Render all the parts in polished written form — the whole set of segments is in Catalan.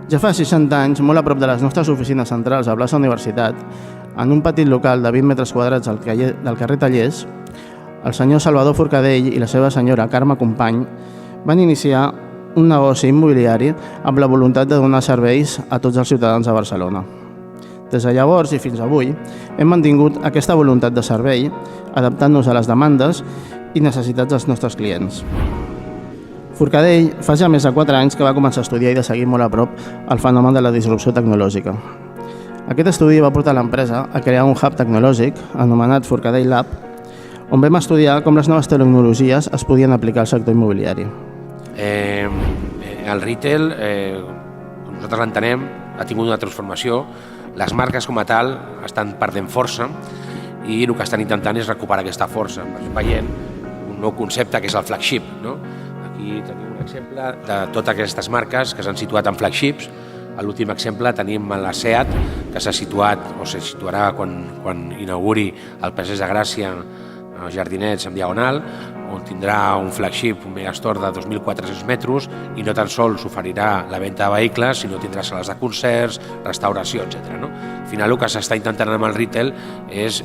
Ja fa 60 anys, molt a prop de les nostres oficines centrals a plaça Universitat, en un petit local de 20 metres quadrats del carrer Tallers, el senyor Salvador Forcadell i la seva senyora Carme Company van iniciar un negoci immobiliari amb la voluntat de donar serveis a tots els ciutadans de Barcelona. Des de llavors i fins avui hem mantingut aquesta voluntat de servei, adaptant-nos a les demandes i necessitats dels nostres clients. Forcadell fa ja més de 4 anys que va començar a estudiar i de seguir molt a prop el fenomen de la disrupció tecnològica. Aquest estudi va portar l'empresa a crear un hub tecnològic anomenat Forcadell Lab, on vam estudiar com les noves tecnologies es podien aplicar al sector immobiliari. El retail, com nosaltres l'entenem, ha tingut una transformació. Les marques com a tal estan perdent força i el que estan intentant és recuperar aquesta força. Veient un nou concepte que és el flagship. Aquí tenim un exemple de totes aquestes marques que s'han situat en flagships. A l'últim exemple tenim la SEAT, que s'ha situat o se situarà quan inauguri el Passeig de Gràcia als Jardinets en Diagonal, on tindrà un flagship, un megastore de 2.400 metres i no tan sols oferirà la venda de vehicles, sinó tindrà sales de concerts, restauració, etc. Al final el que s'està intentant amb el retail és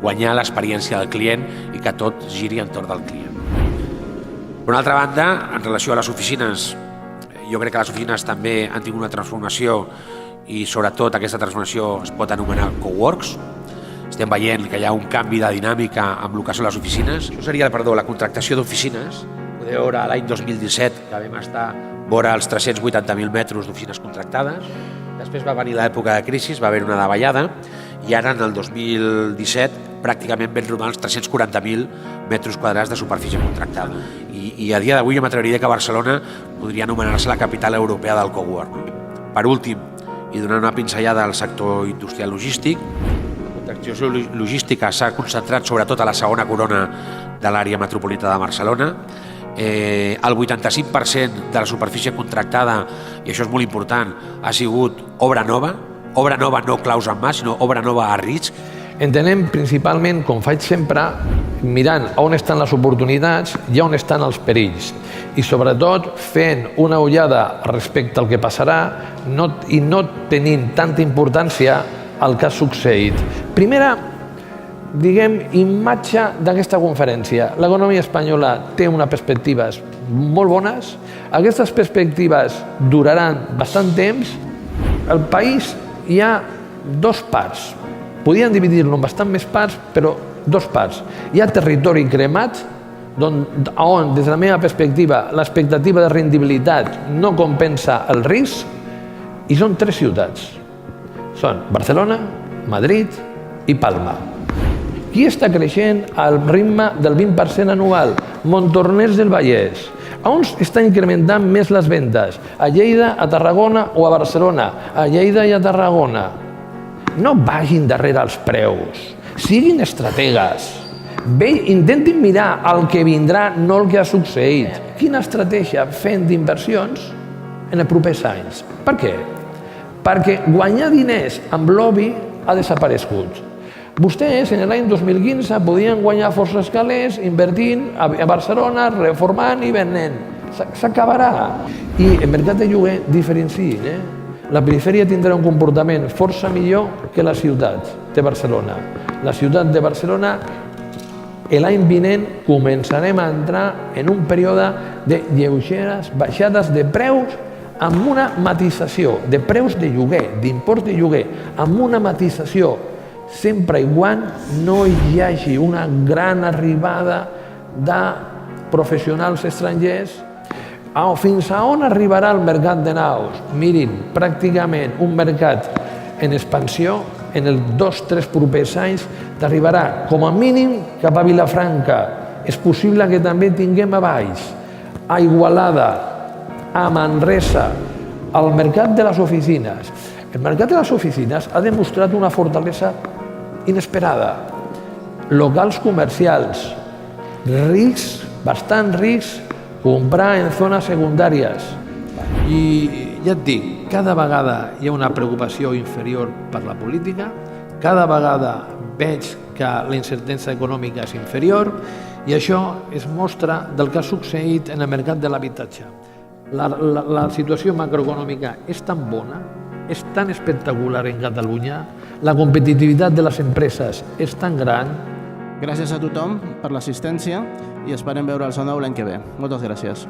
guanyar l'experiència del client i que tot giri entorn del client. Per una altra banda, en relació a les oficines, jo crec que les oficines també han tingut una transformació i sobretot aquesta transformació es pot anomenar coworks. Estem veient que hi ha un canvi de dinàmica amb el que són les oficines. Això seria, la contractació d'oficines. Podeu veure l'any 2017 que vam estar vora els 380.000 metres d'oficines contractades. Després va venir l'època de crisi, va haver una davallada i ara en el 2017 pràcticament vam rodar els 340.000 metres quadrats de superfície contractada. I a dia d'avui jo m'atreviria que Barcelona podria anomenar-se la capital europea del cowork. Per últim, i donant una pinzellada al sector industrial logístic, la contractació logística s'ha concentrat sobretot a la segona corona de l'àrea metropolitana de Barcelona. El 85% de la superfície contractada, i això és molt important, ha sigut obra nova no claus en mà, sinó obra nova a risc. Entenem principalment, com faig sempre, mirant on estan les oportunitats i on estan els perills. I sobretot fent una ullada respecte al que passarà i no tenint tanta importància al que ha succeït. Primera, imatge d'aquesta conferència. L'economia espanyola té unes perspectives molt bones. Aquestes perspectives duraran bastant temps. Al país hi ha dues parts. Podien dividir-lo en bastant més parts, però dues parts. Hi ha territori cremat, on, des de la meva perspectiva, l'expectativa de rendibilitat no compensa el risc, i són 3 ciutats. Són Barcelona, Madrid i Palma. Qui està creixent al ritme del 20% anual? Montornès del Vallès. On està incrementant més les vendes? A Lleida, a Tarragona o a Barcelona? A Lleida i a Tarragona. No vagin darrere els preus, siguin estrategues. Intentin mirar el que vindrà, no el que ha succeït. Quina estratègia fent d'inversions en els propers anys? Per què? Perquè guanyar diners amb lobby ha desaparegut. Vostès, en l'any 2015, podien guanyar forces calés invertint a Barcelona, reformant i venent. S'acabarà. I el mercat de lloguer diferenciïn. La perifèria tindrà un comportament força millor que la ciutat de Barcelona. La ciutat de Barcelona, l'any vinent, començarem a entrar en un període de lleugeres baixades de preus amb una matització de preus de lloguer, d'impost de lloguer, amb una matització sempre i quan no hi hagi una gran arribada de professionals estrangers. Fins a on arribarà el mercat de naus? Mirin, pràcticament un mercat en expansió, en els 2-3 propers anys, t'arribarà com a mínim cap a Vilafranca. És possible que també tinguem a Valls, a Igualada, a Manresa, al mercat de les oficines. El mercat de les oficines ha demostrat una fortalesa inesperada. Locals comercials, riscs, bastant riscs, comprar en zones secundàries. I ja et dic, cada vegada hi ha una preocupació inferior per la política, cada vegada veig que la incertesa econòmica és inferior i això es mostra del que ha succeït en el mercat de l'habitatge. La situació macroeconòmica és tan bona, és tan espectacular en Catalunya, la competitivitat de les empreses és tan gran. Gràcies a tothom per l'assistència i esperem veure'ls de nou l'any que ve. Moltes gràcies.